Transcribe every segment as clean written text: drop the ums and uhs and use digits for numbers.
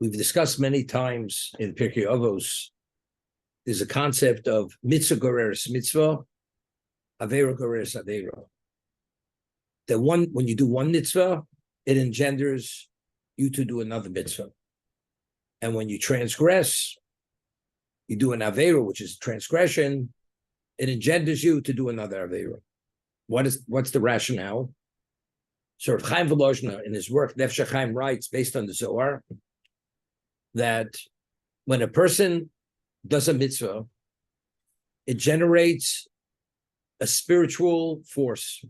We've discussed many times in Pirkei Avos, there's a concept of mitzvah goreres mitzvah, avera goreres avera. That when you do one mitzvah, it engenders you to do another mitzvah. And when you transgress, you do an avera, which is transgression, it engenders you to do another avera. What's the rationale? So Rav Chaim Volozhiner, in his work, Nefesh HaChaim, writes, based on the Zohar, that when a person does a mitzvah, it generates a spiritual force,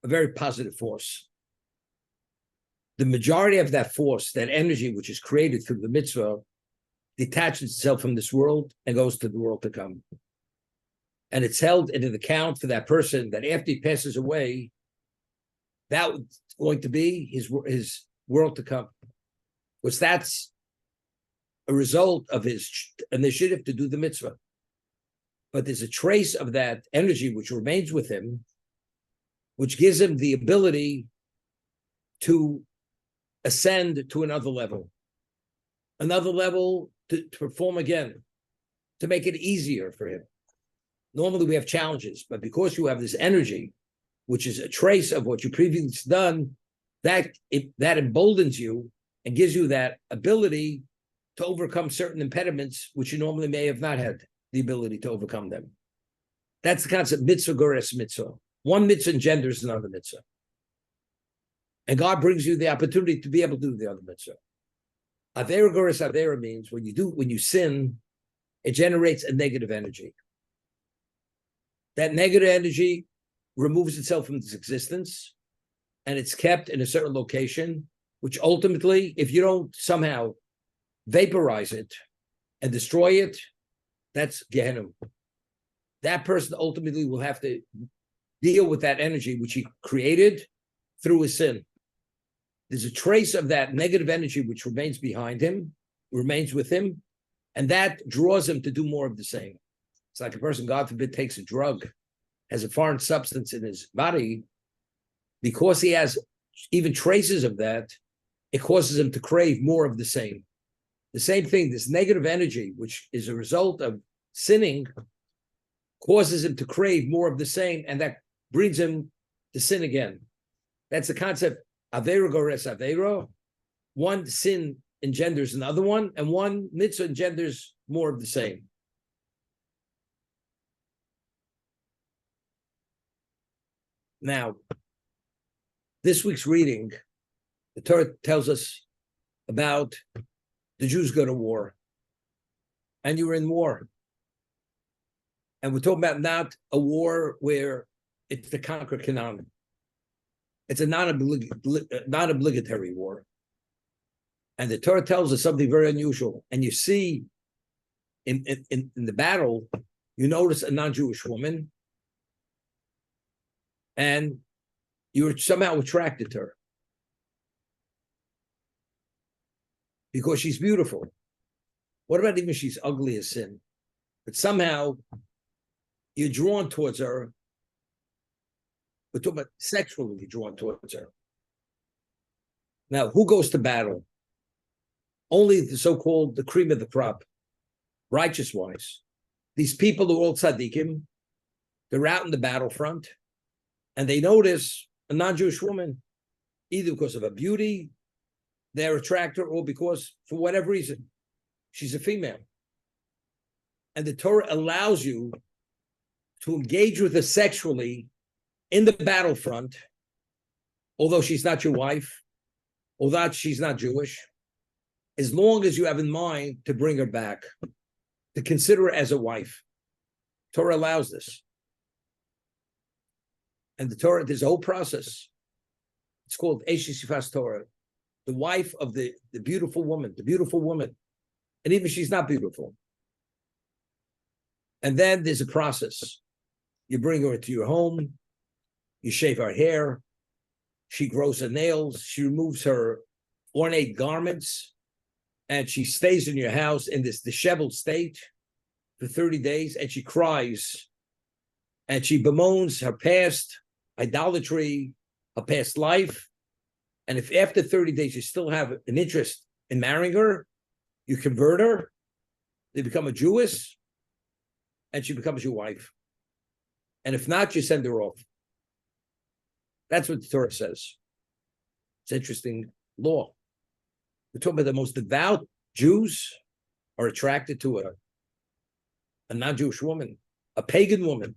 a very positive force. The majority of that force, that energy which is created through the mitzvah, detaches itself from this world and goes to the world to come. And it's held in an account for that person that after he passes away, that's going to be his world to come. Because that's a result of his initiative to do the mitzvah. But there's a trace of that energy which remains with him, which gives him the ability to ascend to another level to perform again, to make it easier for him. Normally we have challenges, but because you have this energy, which is a trace of what you previously done, that emboldens you and gives you that ability to overcome certain impediments which you normally may have not had the ability to overcome them. That's the concept, mitzvah goreres mitzvah. One mitzvah engenders another mitzvah. And God brings you the opportunity to be able to do the other mitzvah. Avera goreres avera means when you sin, it generates a negative energy. That negative energy removes itself from its existence, and it's kept in a certain location, which ultimately, if you don't somehow vaporize it and destroy it, that's Gehenna. That person ultimately will have to deal with that energy which he created through his sin. There's a trace of that negative energy which remains behind him, remains with him, and that draws him to do more of the same. It's like a person, God forbid, takes a drug, has a foreign substance in his body, because he has even traces of that, it causes him to crave more of the same. The same thing, this negative energy, which is a result of sinning, causes him to crave more of the same, and that brings him to sin again. That's the concept, avera goreres avera. One sin engenders another one, and one mitzvah engenders more of the same. Now, this week's reading, the Torah tells us about the Jews go to war, and you were in war. And we're talking about not a war where it's to conquer Canaan. It's a non-obligatory war. And the Torah tells us something very unusual. And you see in the battle, you notice a non-Jewish woman, and you're somehow attracted to her because she's beautiful. What about even she's ugly as sin? But somehow you're drawn towards her. We're talking about sexually, you're drawn towards her. Now, who goes to battle? Only the so-called the cream of the crop, righteous ones. These people who are all tzaddikim, they're out in the battlefront, and they notice a non-Jewish woman, either because of her beauty, they're attracted, or because, for whatever reason, she's a female. And the Torah allows you to engage with her sexually in the battlefront, although she's not your wife, although she's not Jewish, as long as you have in mind to bring her back, to consider her as a wife. Torah allows this. And the Torah, there's a whole process. It's called Eshes Yifas Torah, the wife of the beautiful woman, And even she's not beautiful. And then there's a process. You bring her into your home, you shave her hair, she grows her nails, she removes her ornate garments, and she stays in your house in this disheveled state for 30 days, and she cries, and she bemoans her past idolatry, her past life. And if after 30 days you still have an interest in marrying her, you convert her, they become a Jewess, and she becomes your wife. And if not, you send her off. That's what the Torah says. It's interesting law. We're talking about the most devout Jews are attracted to a non-Jewish woman, a pagan woman.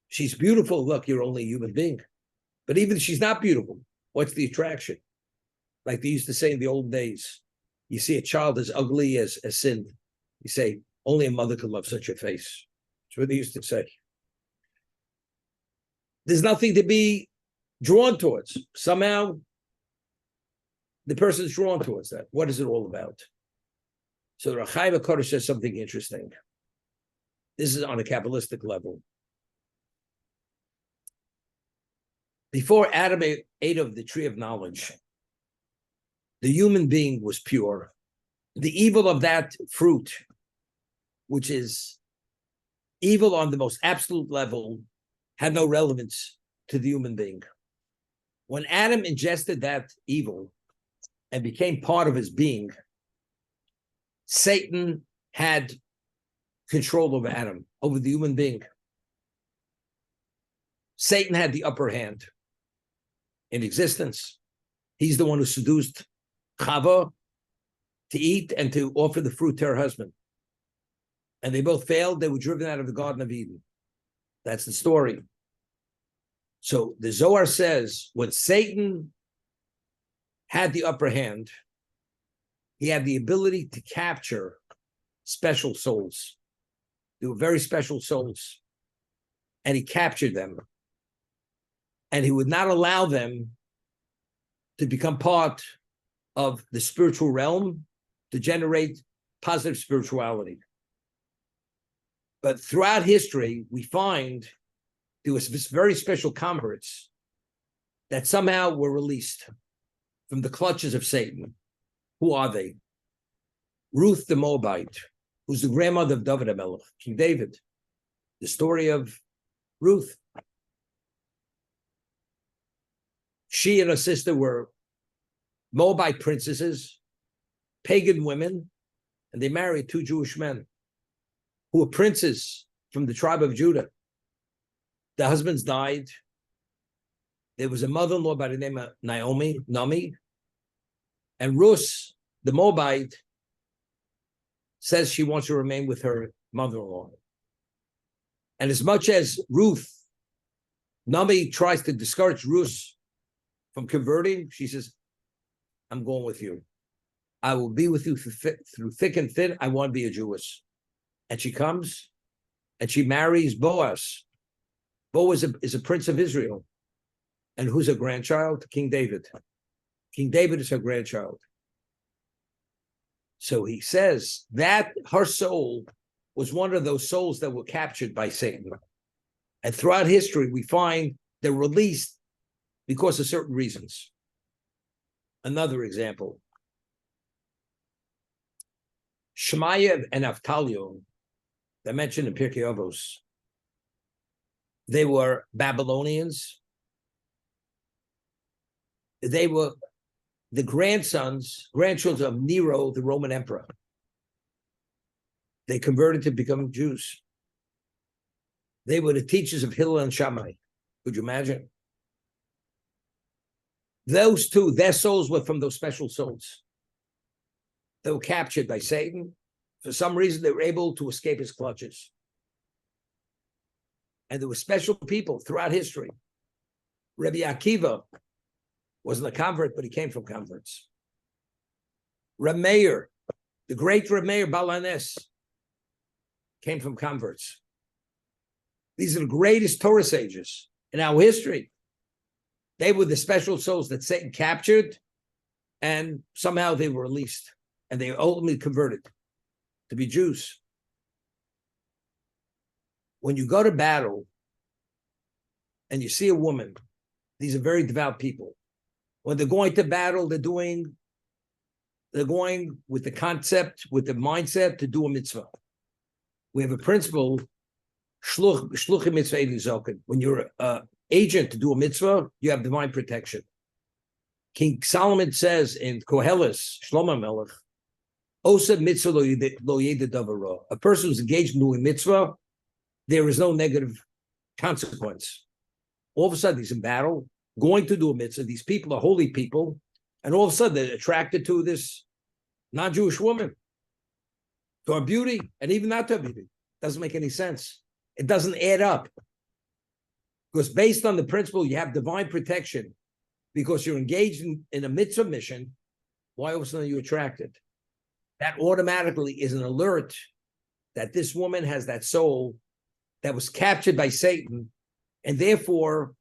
She's beautiful. Look, you're only a human being. But even if she's not beautiful, what's the attraction? Like they used to say in the old days, you see a child as ugly as sin. You say, only a mother could love such a face. That's what they used to say. There's nothing to be drawn towards. Somehow, the person's drawn towards that. What is it all about? So the Chaim HaKadosh says something interesting. This is on a Kabbalistic level. Before Adam ate of the tree of knowledge, the human being was pure. The evil of that fruit, which is evil on the most absolute level, had no relevance to the human being. When Adam ingested that evil and became part of his being, Satan had control over Adam, over the human being. Satan had the upper hand in existence. He's the one who seduced Chava to eat and to offer the fruit to her husband. And they both failed. They were driven out of the Garden of Eden. That's the story. So the Zohar says when Satan had the upper hand, he had the ability to capture special souls. They were very special souls. And he captured them. And he would not allow them to become part of the spiritual realm to generate positive spirituality. But throughout history, we find there was very special converts that somehow were released from the clutches of Satan. Who are they? Ruth the Moabite, who's the grandmother of David HaMelech, King David. The story of Ruth. She and her sister were Moabite princesses, pagan women, and they married two Jewish men who were princes from the tribe of Judah. The husbands died. There was a mother-in-law by the name of Naomi, and Ruth, the Moabite, says she wants to remain with her mother-in-law. And as much as Naomi tries to discourage Ruth from converting, she says, I'm going with you. I will be with you through thick and thin. I want to be a Jewess. And she comes and she marries Boaz. Boaz is a prince of Israel. And who's her grandchild? King David. King David is her grandchild. So he says that her soul was one of those souls that were captured by Satan. And throughout history, we find they're released because of certain reasons. Another example. Shemaiah and Avtalio, they're mentioned in Pirkei Avos. They were Babylonians. They were the grandchildren of Nero, the Roman emperor. They converted to become Jews. They were the teachers of Hillel and Shammai. Could you imagine? Those two, their souls were from those special souls. They were captured by Satan. For some reason, they were able to escape his clutches. And there were special people throughout history. Rabbi Akiva wasn't a convert, but he came from converts. Reb Meir, the great Reb Meir Baal HaNes, came from converts. These are the greatest Torah sages in our history. They were the special souls that Satan captured, and somehow they were released, and they ultimately converted to be Jews. When you go to battle and you see a woman, these are very devout people. When they're going to battle, they're going with the concept, with the mindset to do a mitzvah. We have a principle, shluchim mitzvah elizoken. When you're an agent to do a mitzvah, you have divine protection. King Solomon says in Koheles, Shlomo Melech, Osa mitzvah lo yeda davaro. A person who's engaged in doing mitzvah, there is no negative consequence. All of a sudden, he's in battle, going to do a mitzvah. These people are holy people, and all of a sudden, they're attracted to this non-Jewish woman, to her beauty, and even not to her beauty. Doesn't make any sense. It doesn't add up. Because based on the principle, you have divine protection, because you're engaged in a mitzvah mission, why all of a sudden are you attracted? That automatically is an alert that this woman has that soul that was captured by Satan, and therefore,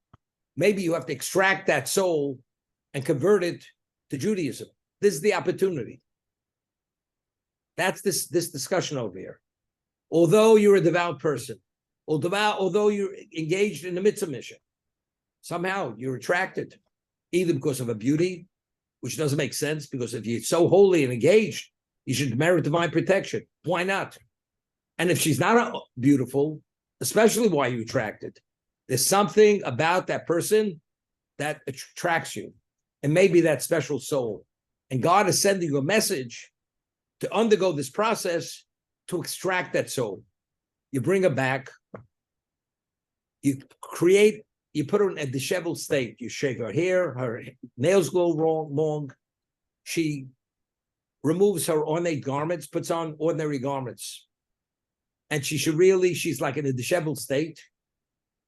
maybe you have to extract that soul and convert it to Judaism. This is the opportunity. That's this discussion over here. Although you're a devout person, although you're engaged in the mitzvah mission, somehow you're attracted, either because of a beauty, which doesn't make sense, because if you're so holy and engaged, you should merit divine protection. Why not? And if she's not beautiful, especially why you attracted, there's something about that person that attracts you, and maybe that special soul. And God is sending you a message to undergo this process to extract that soul. You bring her back. You put her in a disheveled state. You shave her hair, her nails go long. She removes her ornate garments, puts on ordinary garments. And she's like in a disheveled state.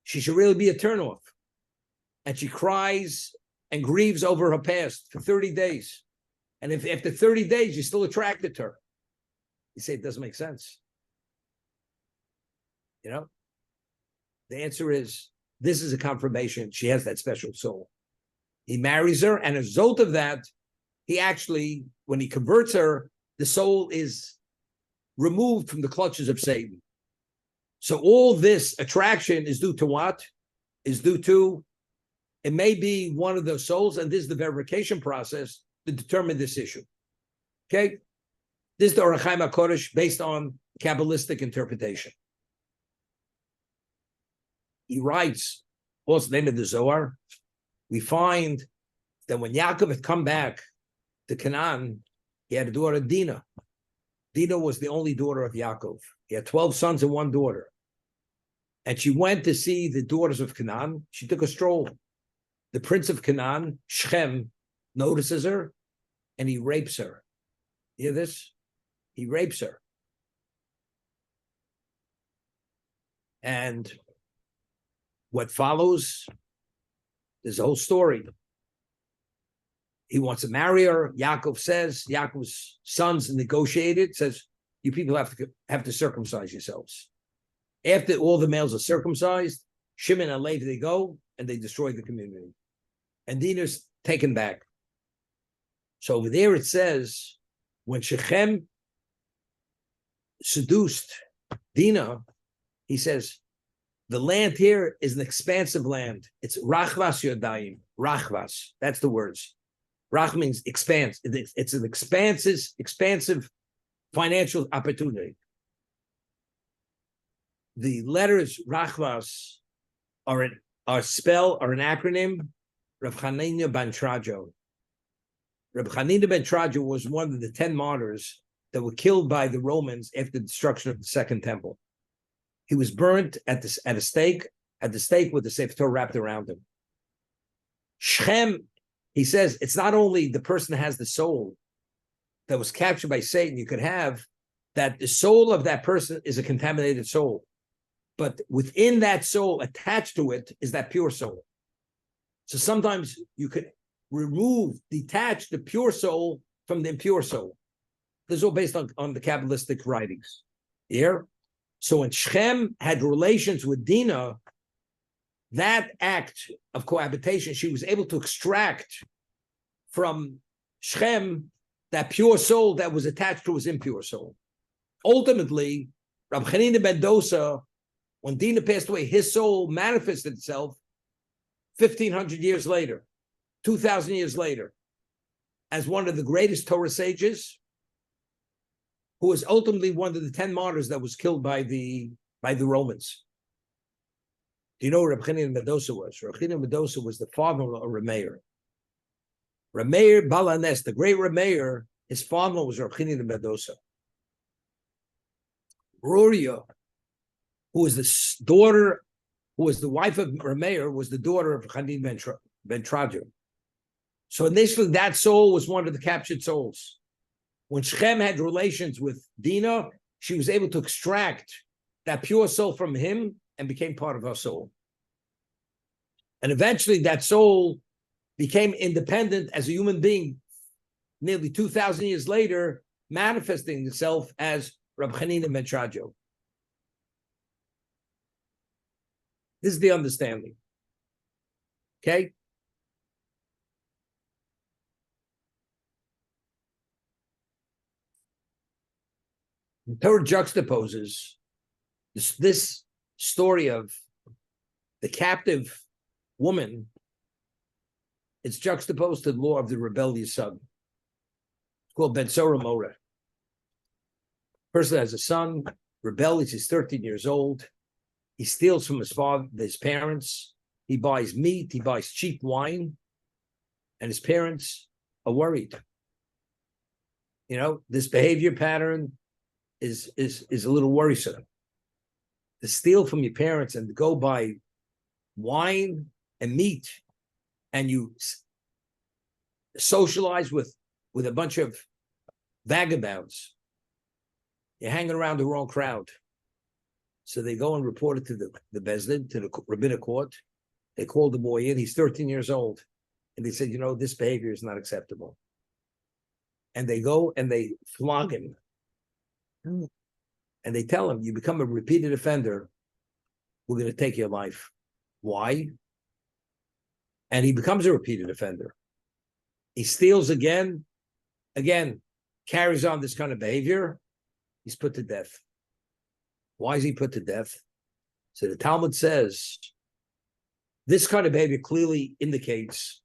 She should really be a turnoff. And she cries and grieves over her past for 30 days. And if after 30 days you're still attracted to her, you say it doesn't make sense. You know? The answer is, this is a confirmation she has that special soul. He marries her, and as a result of that, he actually, when he converts her, the soul is removed from the clutches of Satan. So all this attraction is due to what? Is due to, it may be one of those souls, and this is the verification process to determine this issue. Okay? This is the Orach Chaim HaKodesh based on Kabbalistic interpretation. He writes, what's the name of the Zohar? We find that when Yaakov had come back to Canaan, he had a daughter, Dinah. Dinah was the only daughter of Yaakov. He had 12 sons and one daughter. And she went to see the daughters of Canaan. She took a stroll. The prince of Canaan, Shechem, notices her, and he rapes her. You hear this? He rapes her. And what follows, there's a whole story. He wants to marry her. Yaakov says, Yaakov's sons negotiated, says, you people have to circumcise yourselves. After all the males are circumcised, Shimon and Levi, they go, and they destroy the community. And Dinah's taken back. So over there it says, when Shechem seduced Dinah, he says, the land here is an expansive land. It's Rachvas Yodayim. Rachvas. That's the words. Rach means expanse. It's an expansive financial opportunity. The letters Rachvas are an acronym. Rav Chanina ben Trajo. Rav Chanina ben Trajo was one of the 10 martyrs that were killed by the Romans after the destruction of the Second Temple. He was burnt at the stake with the Sefer Torah wrapped around him. Shechem, he says, it's not only the person that has the soul that was captured by Satan, you could have that the soul of that person is a contaminated soul. But within that soul, attached to it, is that pure soul. So sometimes you could detach the pure soul from the impure soul. This is all based on the Kabbalistic writings. Here. So when Shechem had relations with Dinah, that act of cohabitation, she was able to extract from Shechem that pure soul that was attached to his impure soul. Ultimately, Rabbi Chanina ben Dosa, when Dinah passed away, his soul manifested itself 1,500 years later, 2,000 years later, as one of the greatest Torah sages, who was ultimately one of the 10 martyrs that was killed by the Romans. Do you know who Reb Chanina ben Dosa was? Reb Chanina ben Dosa was the father-in-law of Reb Meir. Rameir Balanes, the great Rameir, his father was Rav Chini de Mendoza. Ruria, who was the daughter, who was the wife of Rameir, was the daughter of Chanin ben Tradio. So initially, that soul was one of the captured souls. When Shechem had relations with Dinah, she was able to extract that pure soul from him and became part of her soul. And eventually, that soul became independent as a human being, nearly 2,000 years later, manifesting itself as Rab Chanina ben Tradio. This is the understanding. Okay? The Torah juxtaposes this story of the captive woman. It's juxtaposed to the law of the rebellious son. It's called Ben Sora Mora. Person has a son, rebellious, he's 13 years old. He steals from his father, his parents. He buys meat, he buys cheap wine, and his parents are worried. You know, this behavior pattern is a little worrisome. To steal from your parents and to go buy wine and meat, and you socialize with a bunch of vagabonds. You're hanging around the wrong crowd. So they go and report it to the Bezdin, to the rabbinic court. They called the boy in. He's 13 years old. And they said, you know, this behavior is not acceptable. And they go and they flog him. And they tell him, you become a repeated offender, we're going to take your life. Why? And he becomes a repeated offender. He steals again, carries on this kind of behavior. He's put to death. Why is he put to death? So the Talmud says, this kind of behavior clearly indicates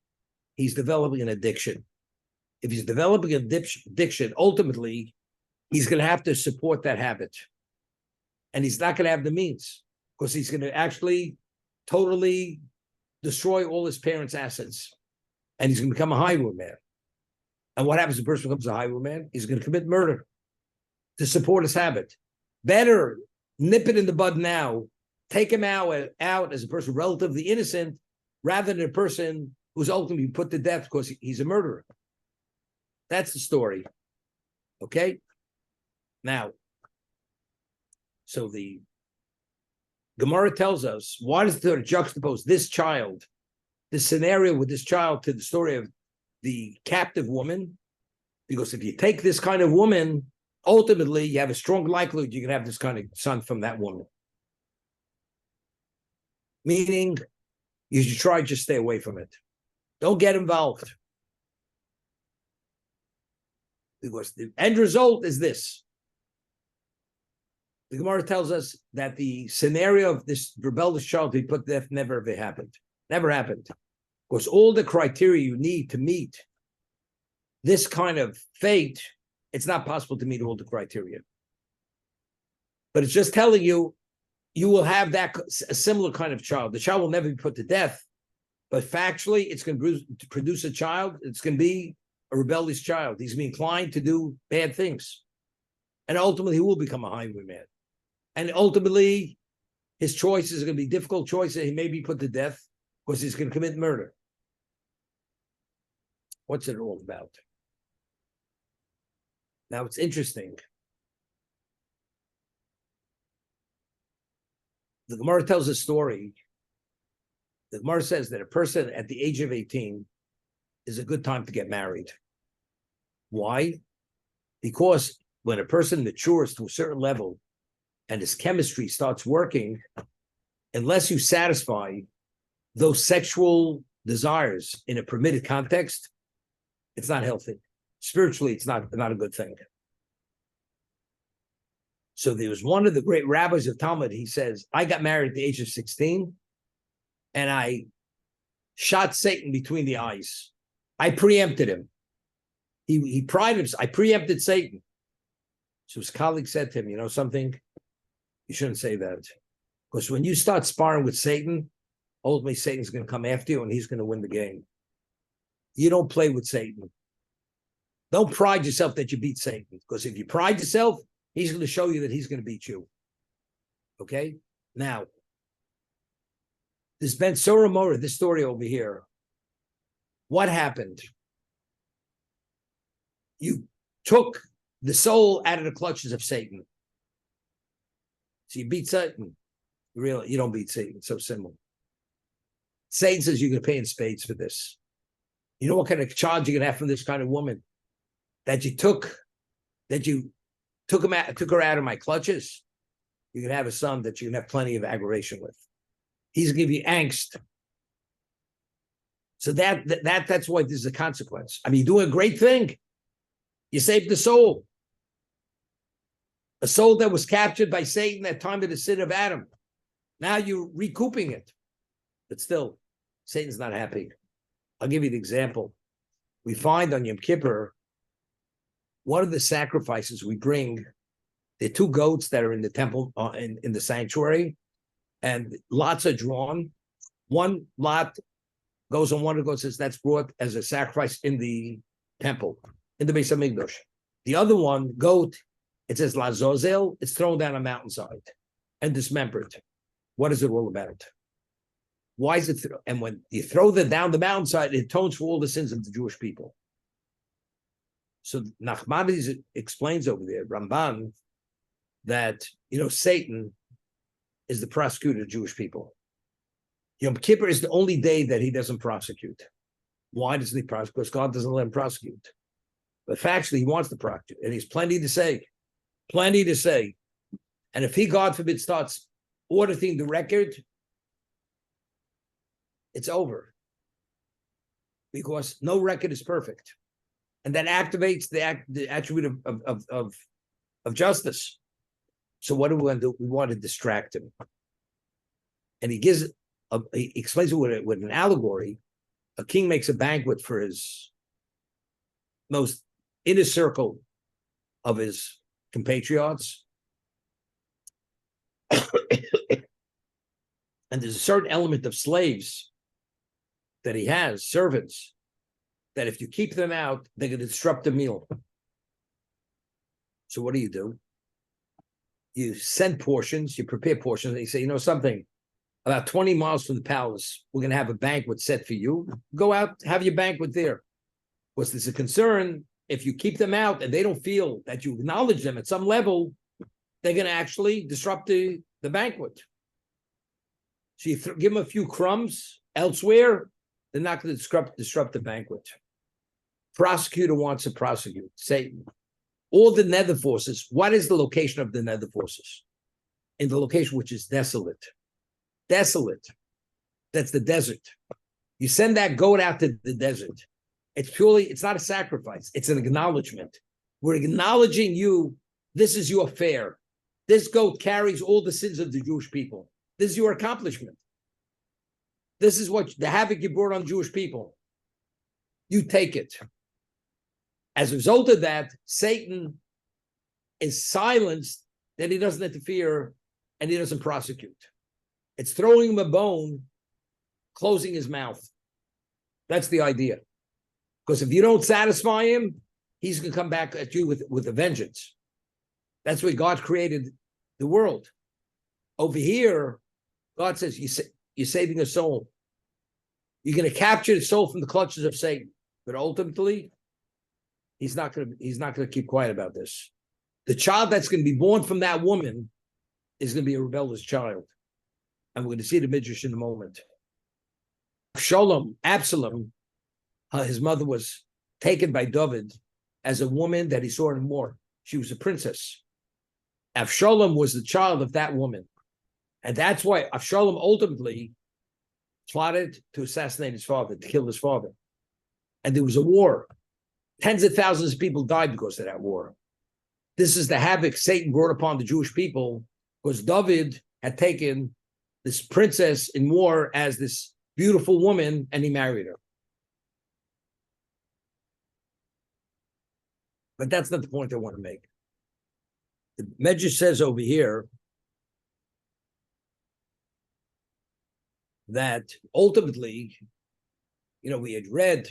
he's developing an addiction. If he's developing an addiction, ultimately, he's going to have to support that habit. And he's not going to have the means, because he's going to actually totally destroy all his parents' assets. And he's going to become a highwayman. And what happens if a person becomes a highwayman? He's going to commit murder to support his habit. Better nip it in the bud now, take him out as a person relatively innocent, rather than a person who's ultimately put to death because he's a murderer. That's the story. Okay? Now, so the Gemara tells us, why does the juxtapose this child, this scenario with this child, to the story of the captive woman? Because if you take this kind of woman, ultimately you have a strong likelihood you can have this kind of son from that woman. Meaning, you should try to just stay away from it. Don't get involved. Because the end result is this. The Gemara tells us that the scenario of this rebellious child to be put to death never ever happened. Never happened. Because all the criteria you need to meet this kind of fate, it's not possible to meet all the criteria. But it's just telling you, you will have a similar kind of child. The child will never be put to death, but factually, it's going to produce a child. It's going to be a rebellious child. He's going to be inclined to do bad things. And ultimately, he will become a highwayman. And ultimately, his choices are going to be difficult choices. He may be put to death because he's going to commit murder. What's it all about? Now, it's interesting. The Gemara tells a story. The Gemara says that a person at the age of 18 is a good time to get married. Why? Because when a person matures to a certain level and his chemistry starts working, unless you satisfy those sexual desires in a permitted context, it's not healthy. Spiritually, it's not a good thing. So there was one of the great rabbis of Talmud. He says, I got married at the age of 16, and I shot Satan between the eyes. I preempted him. He prided himself. I preempted Satan. So his colleague said to him, you know something? You shouldn't say that. Because when you start sparring with Satan, ultimately Satan's going to come after you and he's going to win the game. You don't play with Satan. Don't pride yourself that you beat Satan, because if you pride yourself, he's going to show you that he's going to beat you. Okay? Now, this Ben Sora Mora, this story over here, what happened? You took the soul out of the clutches of Satan. So you beat Satan. Really, you don't beat Satan. It's so simple. Satan says you're going to pay in spades for this. You know what kind of charge you're going to have from this kind of woman? That you took her out of my clutches. You can have a son that you can have plenty of aggravation with. He's going to give you angst. So that's why this is a consequence. I mean, you do a great thing. You saved the soul. A soul that was captured by Satan at the time of the sin of Adam. Now you're recouping it. But still, Satan's not happy. I'll give you the example. We find on Yom Kippur, one of the sacrifices we bring, the two goats that are in the temple, in the sanctuary, and lots are drawn. One lot goes on one of the goats, says that's brought as a sacrifice in the temple, in the Beis Hamikdash. The other one, goat, it says Lazozel, it's thrown down a mountainside and dismembered. What is it all about? Why is it? And when you throw them down the mountainside, it atones for all the sins of the Jewish people. So Nachmanides explains over there, Ramban, that, Satan is the prosecutor of Jewish people. Yom Kippur is the only day that he doesn't prosecute. Why doesn't he prosecute? Because God doesn't let him prosecute. But factually, he wants to prosecute, and he's plenty to say. Plenty to say. And if he, God forbid, starts auditing the record, it's over. Because no record is perfect. And that activates the attribute of justice. So what do we want to do? We want to distract him. And he explains it with an allegory. A king makes a banquet for his most inner circle of his compatriots. And there's a certain element of slaves that he has, servants, that if you keep them out, they're going to disrupt the meal. So what do? You send portions, you prepare portions, and you say, something, about 20 miles from the palace, we're going to have a banquet set for you. Go out, have your banquet there. Because there's a concern, if you keep them out and they don't feel that you acknowledge them at some level, they're going to actually disrupt the banquet. So you give them a few crumbs elsewhere, they're not going to disrupt the banquet. Prosecutor wants to prosecute Satan. All the nether forces, what is the location of the nether forces? In the location which is desolate. Desolate. That's the desert. You send that goat out to the desert. It's not a sacrifice. It's an acknowledgement. We're acknowledging you. This is your affair. This goat carries all the sins of the Jewish people. This is your accomplishment. This is what the havoc you brought on Jewish people. You take it. As a result of that, Satan is silenced, that he doesn't interfere and he doesn't prosecute. It's throwing him a bone, closing his mouth. That's the idea. Because if you don't satisfy him, he's going to come back at you with a vengeance. That's why God created the world. Over here, God says, you're saving a soul. You're going to capture the soul from the clutches of Satan. But ultimately, he's not going to keep quiet about this. The child that's going to be born from that woman is going to be a rebellious child. And we're going to see the Midrash in a moment. Absalom, his mother was taken by David as a woman that he saw in war. She was a princess. Avshalom was the child of that woman. And that's why Avshalom ultimately plotted to assassinate his father, to kill his father. And there was a war. Tens of thousands of people died because of that war. This is the havoc Satan brought upon the Jewish people because David had taken this princess in war as this beautiful woman and he married her. But that's not the point I want to make. The Medrash says over here that ultimately, we had read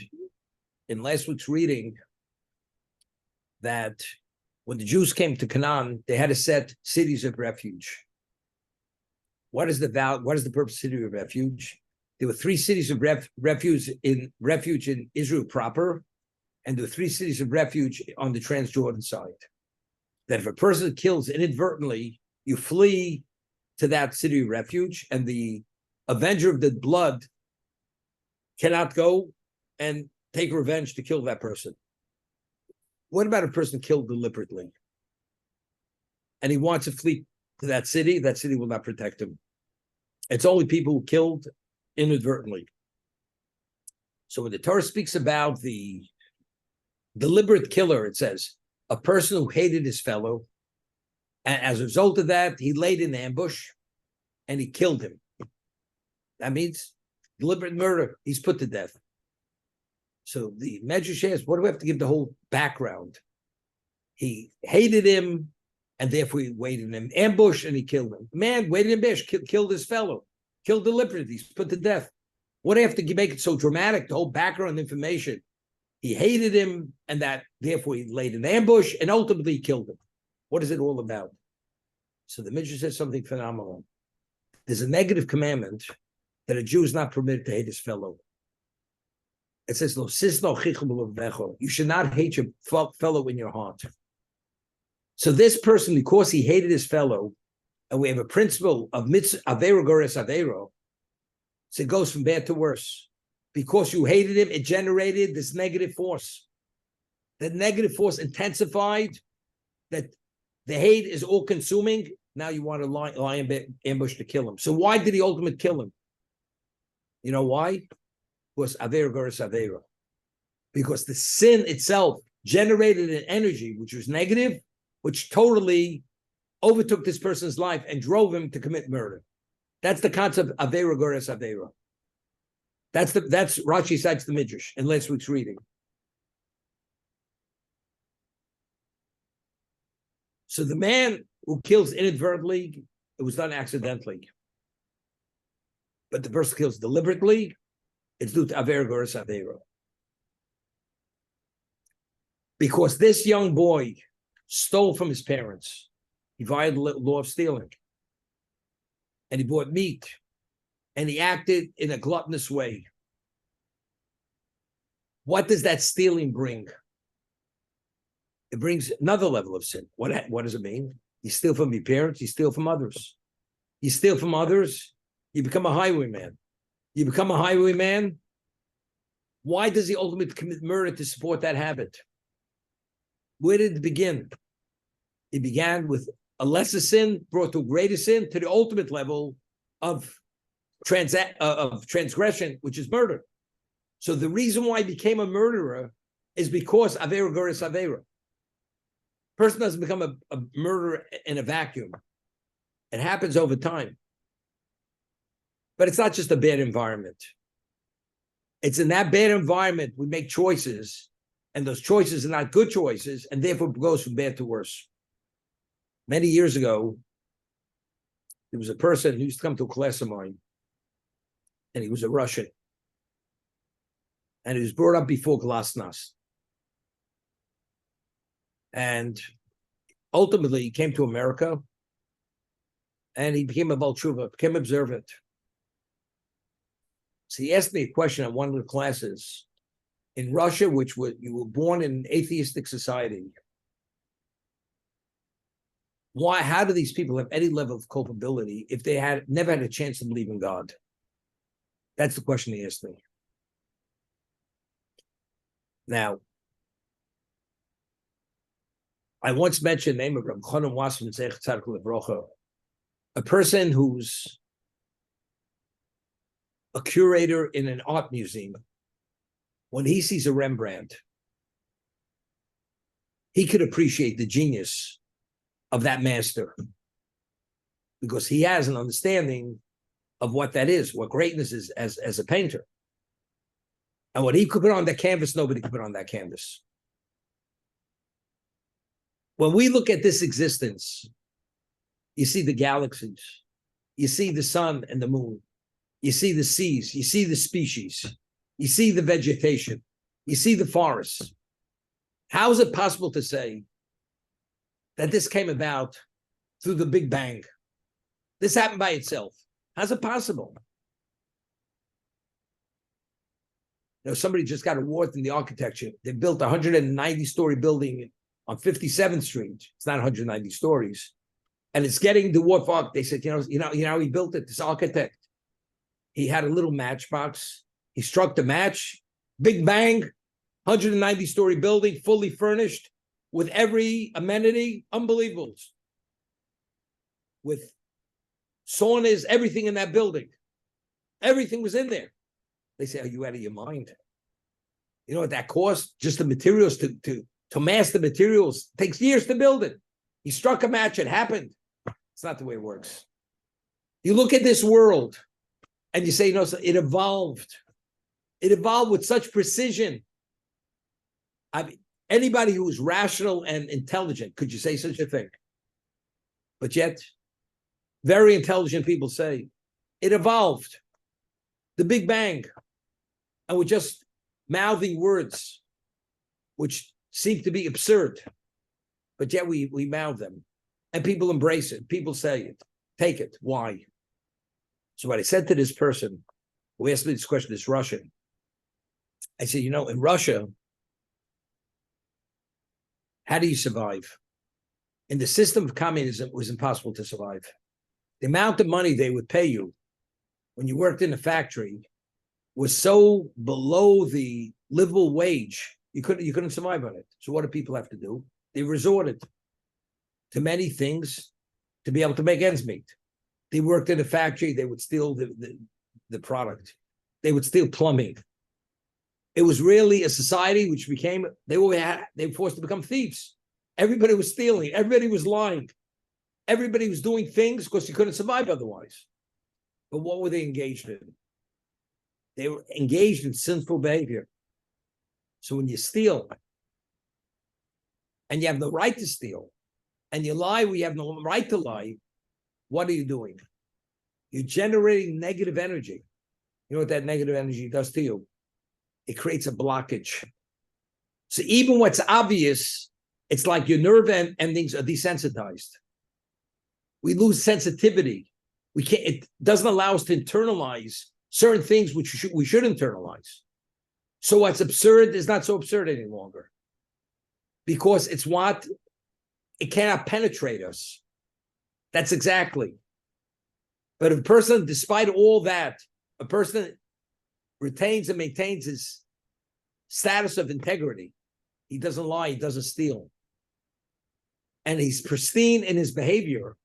in last week's reading that when the Jews came to Canaan, they had to set cities of refuge. What is the purpose of city of refuge? There were 3 cities of refuge in Israel proper, and there were 3 cities of refuge on the Transjordan side. That if a person kills inadvertently, you flee to that city of refuge, and the avenger of the blood cannot go and take revenge to kill that person. What about a person killed deliberately? And he wants to flee to that city will not protect him. It's only people who killed inadvertently. So when the Torah speaks about the deliberate killer, it says, a person who hated his fellow, and as a result of that, he laid in ambush and he killed him. That means deliberate murder. He's put to death. So the Medrash asks, what do we have to give the whole background? He hated him, and therefore he waited in an ambush and he killed him. Man waited in ambush, killed his fellow, killed deliberately, he's put to death. What do you have to make it so dramatic? The whole background information. He hated him, and that therefore he laid an ambush and ultimately killed him. What is it all about? So the Midrash says something phenomenal. There's a negative commandment that a Jew is not permitted to hate his fellow. It says, you should not hate your fellow in your heart. So this person, because he hated his fellow, and we have a principle of avera gores avera, so it goes from bad to worse. Because you hated him, it generated this negative force. The negative force intensified, that the hate is all-consuming. Now you want to lie in ambush to kill him. So why did he ultimately kill him? You know why? Was avera gores avera. Because the sin itself generated an energy which was negative, which totally overtook this person's life and drove him to commit murder. That's the concept of avera gores avera. That's Rashi cites the Midrash in last week's reading. So the man who kills inadvertently, it was done accidentally. But the person kills deliberately, it's due to avera gores avera. Because this young boy stole from his parents. He violated the law of stealing. And he bought meat. And he acted in a gluttonous way. What does that stealing bring? It brings another level of sin. What does it mean? You steal from your parents, you steal from others. You steal from others, you become a highwayman. You become a highwayman. Why does he ultimately commit murder to support that habit? Where did it begin? It began with a lesser sin brought to a greater sin, to the ultimate level of transgression, which is murder. So the reason why he became a murderer is because avera gores avera. Person doesn't become a murderer in a vacuum. It happens over time. But it's not just a bad environment. It's in that bad environment we make choices, and those choices are not good choices, and therefore it goes from bad to worse. Many years ago, there was a person who used to come to a class of mine, and he was a Russian. And he was brought up before Glasnost. And ultimately, he came to America, and he became a Baal Tshuva, became observant. So he asked me a question at one of the classes. In Russia, you were born in an atheistic society, how do these people have any level of culpability if they never had a chance to believe in God? That's the question he asked me. Now, I once mentioned the name of Rabbi Chanan Wasserman, Zecher Tzaddik Livrocha, a person who's a curator in an art museum. When he sees a Rembrandt, he could appreciate the genius of that master because he has an understanding of what that is, what greatness is as a painter. And what he could put on that canvas, nobody could put on that canvas. When we look at this existence, you see the galaxies, you see the sun and the moon, you see the seas, you see the species, you see the vegetation, You see the forests. How is it possible to say that this came about through the Big Bang? This happened by itself. How's it possible? Somebody just got awarded in the architecture. They built a 190-story building on 57th Street. It's not 190 stories. And it's getting the award for art. They said, he built it, this architect. He had a little matchbox. He struck the match. Big Bang, 190-story building, fully furnished, with every amenity, unbelievable. With saunas, everything in that building. Everything was in there. They say, are you out of your mind? You know what that cost? Just the materials to mass the materials. It takes years to build it. He struck a match, it happened. It's not the way it works. You look at this world and you say, it evolved. It evolved with such precision. I mean, anybody who is rational and intelligent, could you say such a thing? But yet, very intelligent people say, it evolved. The Big Bang. And we're just mouthing words which seem to be absurd, but yet we mouth them. And people embrace it. People say it. Take it. Why? So what I said to this person who asked me this question, this Russian, I said, in Russia, how do you survive? In the system of communism, it was impossible to survive. The amount of money they would pay you when you worked in a factory was so below the livable wage, you couldn't survive on it. So what do people have to do? They resorted to many things to be able to make ends meet. They worked in a factory, they would steal the product. They would steal plumbing. It was really a society which became, they were forced to become thieves. Everybody was stealing, everybody was lying. Everybody was doing things because you couldn't survive otherwise. But what were they engaged in? They were engaged in sinful behavior. So when you steal, and you have no right to steal, and you lie where you have no right to lie, what are you doing? You're generating negative energy. You know what that negative energy does to you? It creates a blockage. So even what's obvious, it's like your nerve endings are desensitized. We lose sensitivity. We can't. It doesn't allow us to internalize certain things which we should internalize. So what's absurd is not so absurd any longer, because it cannot penetrate us. That's exactly. But if a person, despite all that, a person retains and maintains his status of integrity, he doesn't lie, he doesn't steal, and he's pristine in his behavior,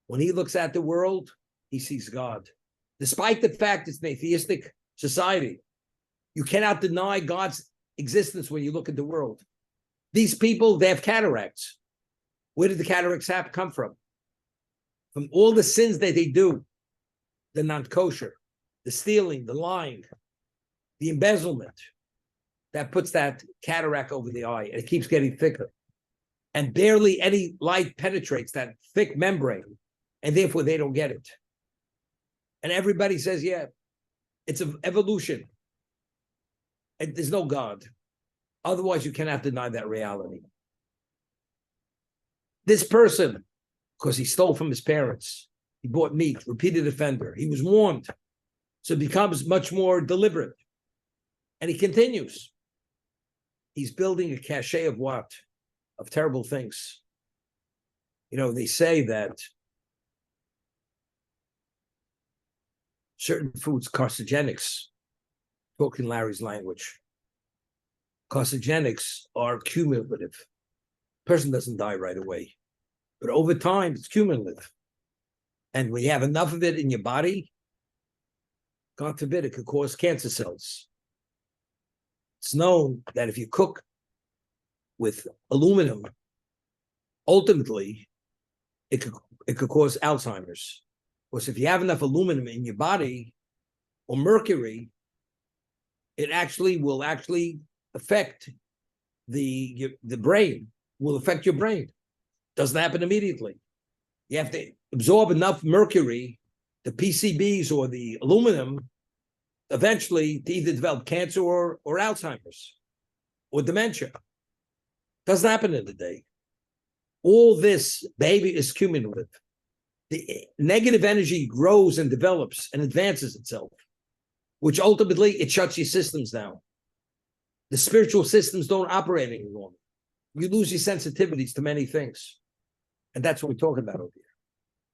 when he looks at the world, he sees God. Despite the fact it's an atheistic society, you cannot deny God's existence when you look at the world. These people, they have cataracts. Where did the cataracts come from? From all the sins that they do, the non-kosher, the stealing, the lying, the embezzlement, that puts that cataract over the eye, and it keeps getting thicker. And barely any light penetrates that thick membrane, and therefore they don't get it. And everybody says, yeah, it's an evolution. And there's no God. Otherwise, you cannot deny that reality. This person, because he stole from his parents, he bought meat, repeated offender. He was warned. So it becomes much more deliberate. And he continues. He's building a cachet of what? Of terrible things. They say that certain foods, carcinogenics, talking Larry's language, carcinogenics are cumulative. Person doesn't die right away, but over time, it's cumulative. And when you have enough of it in your body, God forbid, it could cause cancer cells. It's known that if you cook with aluminum, ultimately, it could cause Alzheimer's. Because if you have enough aluminum in your body, or mercury, it will affect the brain, will affect your brain. Doesn't happen immediately. You have to absorb enough mercury, the PCBs or the aluminum, eventually to either develop cancer or Alzheimer's. or dementia. Doesn't happen in a day. All this, baby, is cumulative. The negative energy grows and develops and advances itself, which ultimately it shuts your systems down. The spiritual systems don't operate any longer. You lose your sensitivities to many things. And that's what we're talking about over here.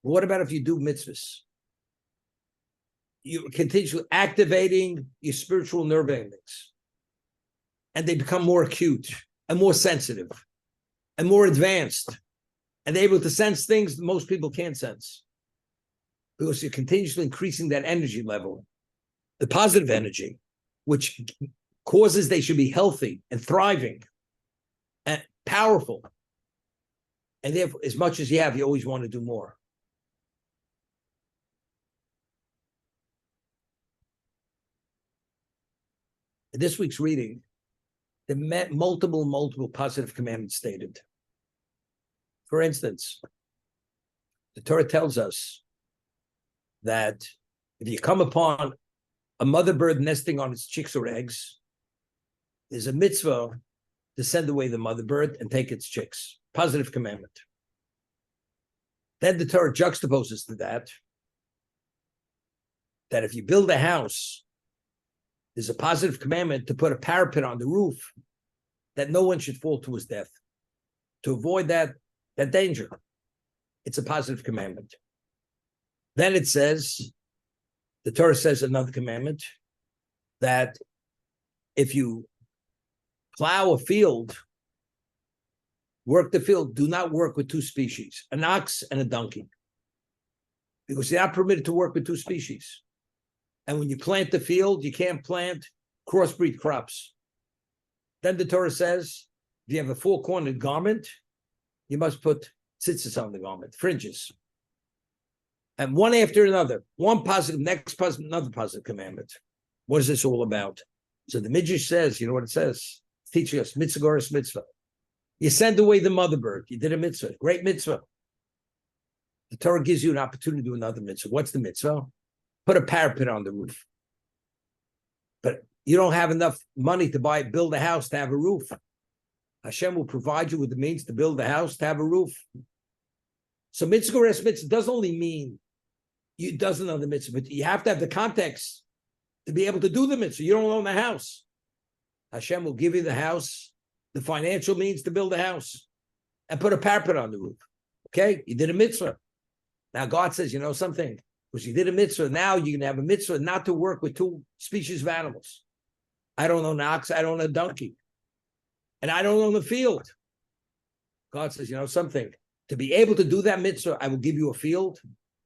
What about if you do mitzvahs? You continue activating your spiritual nerve endings, and they become more acute and more sensitive and more advanced, and they're able to sense things that most people can't sense, because you're continuously increasing that energy level, the positive energy, which causes they should be healthy and thriving and powerful. And therefore, as much as you have, you always want to do more. In this week's reading, the multiple positive commandments stated. For instance, the Torah tells us that if you come upon a mother bird nesting on its chicks or eggs, there's a mitzvah to send away the mother bird and take its chicks. Positive commandment. Then the Torah juxtaposes to that if you build a house, there's a positive commandment to put a parapet on the roof that no one should fall to his death. To avoid that danger. It's a positive commandment. Then it says, the Torah says another commandment, that if you plow a field, work the field, do not work with two species, an ox and a donkey. Because you're not permitted to work with two species. And when you plant the field, you can't plant crossbreed crops. Then the Torah says, if you have a four-cornered garment, you must put tzitzis on the garment, fringes. And one after another, one positive, next positive, another positive commandment. What is this all about? So the Midrash says, you know what it says? It's teaching us mitzvah goras mitzvah. You send away the mother bird. You did a mitzvah, great mitzvah. The Torah gives you an opportunity to do another mitzvah. What's the mitzvah? Put a parapet on the roof. But you don't have enough money to build a house to have a roof. Hashem will provide you with the means to build a house to have a roof. So mitzvah goras mitzvah doesn't only mean you doesn't know the mitzvah, but you have to have the context to be able to do the mitzvah. You don't own the house. Hashem will give you the house, the financial means to build a house, and put a parapet on the roof. Okay? You did a mitzvah. Now God says, you know something? Because you did a mitzvah, now you can have a mitzvah not to work with two species of animals. I don't own an ox, I don't own a donkey. And I don't own the field. God says, you know something? To be able to do that mitzvah, I will give you a field.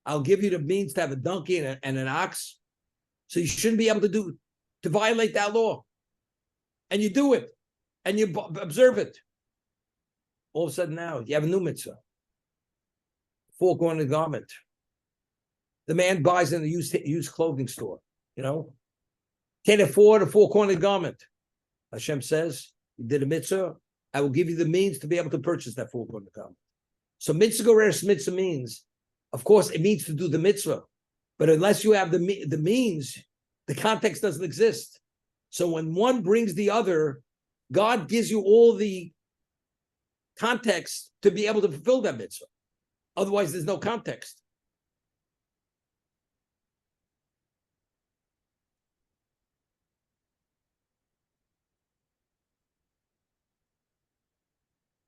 I'll give you the means to have a donkey and an ox. So you shouldn't be able to violate that law. And you do it. And you observe it. All of a sudden now, you have a new mitzvah. Four-cornered garment. The man buys in a used clothing store, you know. Can't afford a four-cornered garment. Hashem says, you did a mitzvah, I will give you the means to be able to purchase that four-cornered garment. So mitzvah goras mitzvah means, of course, it means to do the mitzvah. But unless you have the means, the context doesn't exist. So when one brings the other, God gives you all the context to be able to fulfill that mitzvah. Otherwise, there's no context.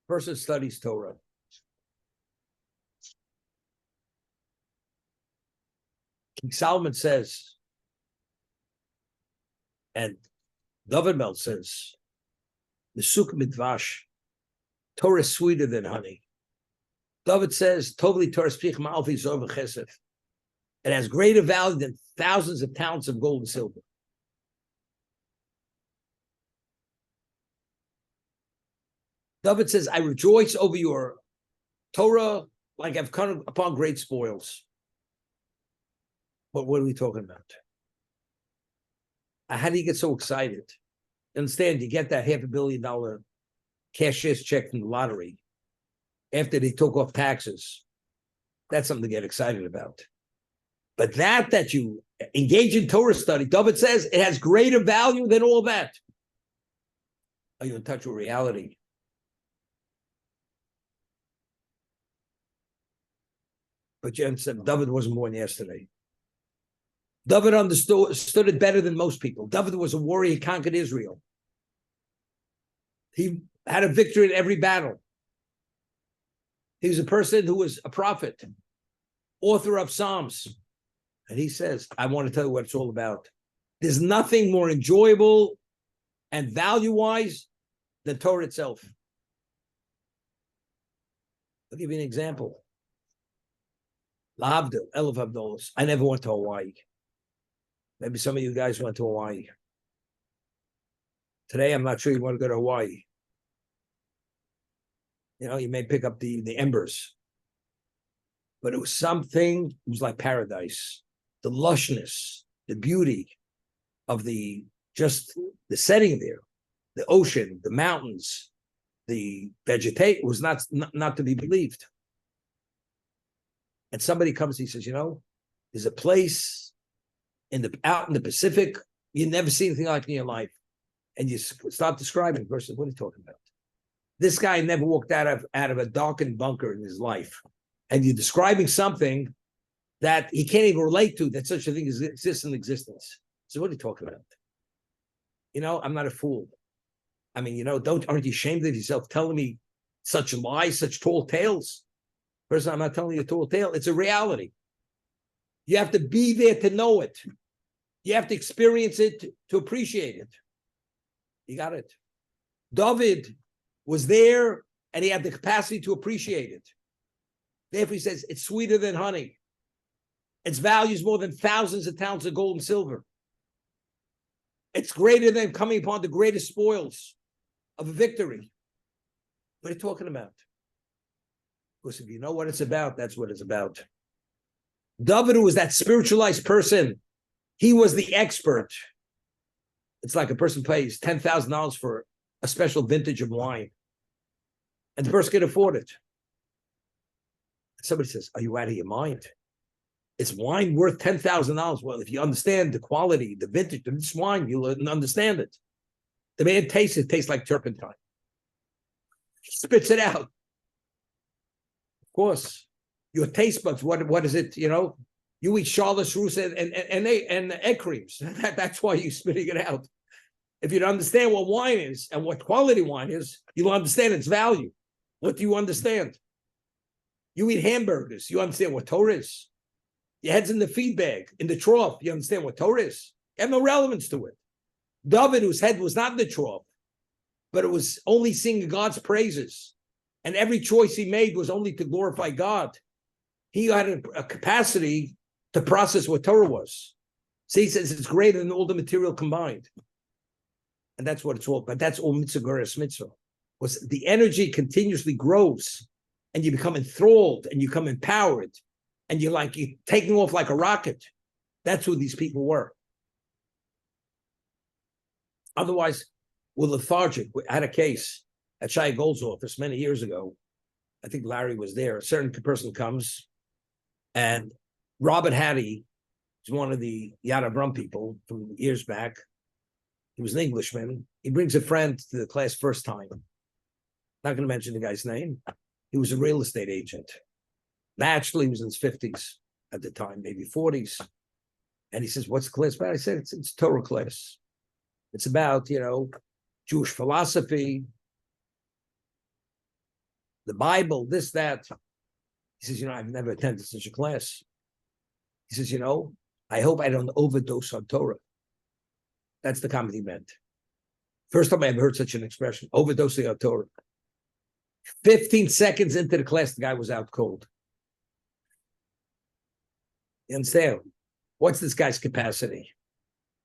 Person studies Torah. King Solomon says, and David Mel says, Mesuk midvash, Torah is sweeter than honey. David says, Tovli Torah sprich ma'alfi zov v'chesef. It has greater value than thousands of talents of gold and silver. David says, I rejoice over your Torah like I've come upon great spoils. But what are we talking about? How do you get so excited? Understand, you get that $500 million cashier's check from the lottery after they took off taxes. That's something to get excited about. But that you engage in Torah study, David says it has greater value than all that. Are you in touch with reality? But Jen said David wasn't born yesterday. David understood it better than most people. David was a warrior. He conquered Israel. He had a victory in every battle. He was a person who was a prophet, author of Psalms. And he says, I want to tell you what it's all about. There's nothing more enjoyable and value-wise than Torah itself. I'll give you an example. Lahavdil, Elef Abdolos. I never went to Hawaii. Maybe some of you guys went to Hawaii. Today, I'm not sure you want to go to Hawaii. You know, you may pick up the embers. But it was something, it was like paradise. The lushness, the beauty of the setting there, the ocean, the mountains, the vegetation was not to be believed. And somebody comes, he says, you know, there's a place out in the Pacific, you never see anything like it in your life. And you start describing the person, what are you talking about? This guy never walked out of a darkened bunker in his life. And you're describing something that he can't even relate to, that such a thing exists in existence. So what are you talking about? You know, I'm not a fool. I mean, you know, aren't you ashamed of yourself telling me such lies, such tall tales? First, I'm not telling you a tall tale. It's a reality. You have to be there to know it. You have to experience it to appreciate it. You got it. David was there and he had the capacity to appreciate it. Therefore, he says, it's sweeter than honey. Its value is more than thousands of talents of gold and silver. It's greater than coming upon the greatest spoils of a victory. What are you talking about? Because if you know what it's about, that's what it's about. David was that spiritualized person. He was the expert. It's like a person pays $10,000 for a special vintage of wine, and the person can afford it. Somebody says, are you out of your mind? Is wine worth $10,000? Well, if you understand the quality, the vintage of this wine, you'll understand it. The man tastes it, tastes like turpentine. He spits it out. Of course, your taste buds, what is it, you know? You eat Charlotte Russe and egg creams. That's why you're spitting it out. If you understand what wine is and what quality wine is, you'll understand its value. What do you understand? You eat hamburgers, you understand what Torah is. Your head's in the feed bag, in the trough, you understand what Torah is. You have no relevance to it. David, whose head was not in the trough, but it was only singing God's praises, and every choice he made was only to glorify God. He had a capacity to process what Torah was. So he says it's greater than all the material combined. And that's what it's all about. That's all mitzvah geras mitzvah. Was the energy continuously grows, and you become enthralled, and you become empowered, and you're taking off like a rocket. That's who these people were. Otherwise, we're lethargic. We had a case at Shai Gold's office many years ago. I think Larry was there. A certain person comes, and Robert Hattie is one of the Yad Avram people from years back. He was an Englishman. He brings a friend to the class first time. Not going to mention the guy's name. He was a real estate agent. Naturally, he was in his 50s at the time, maybe 40s. And he says, what's the class about? I said, it's Torah class. It's about, you know, Jewish philosophy, the Bible, this, that. He says, you know, I've never attended such a class. He says, you know, I hope I don't overdose on Torah. That's the comment he meant. First time I ever heard such an expression, overdosing on Torah. 15 seconds into the class, the guy was out cold. You understand? What's this guy's capacity?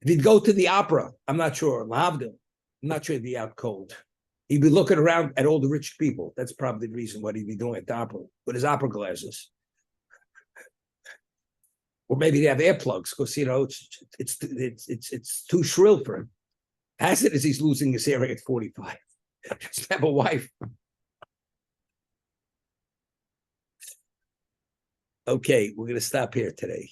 If he'd go to the opera, I'm not sure, Lahavdil, I'm not sure he'd be out cold. He'd be looking around at all the rich people. That's probably the reason what he'd be doing at the opera, with his opera glasses. Or maybe they have earplugs, because, you know, it's too shrill for him. As it is, he's losing his hearing at 45. Just have a wife. Okay, we're going to stop here today.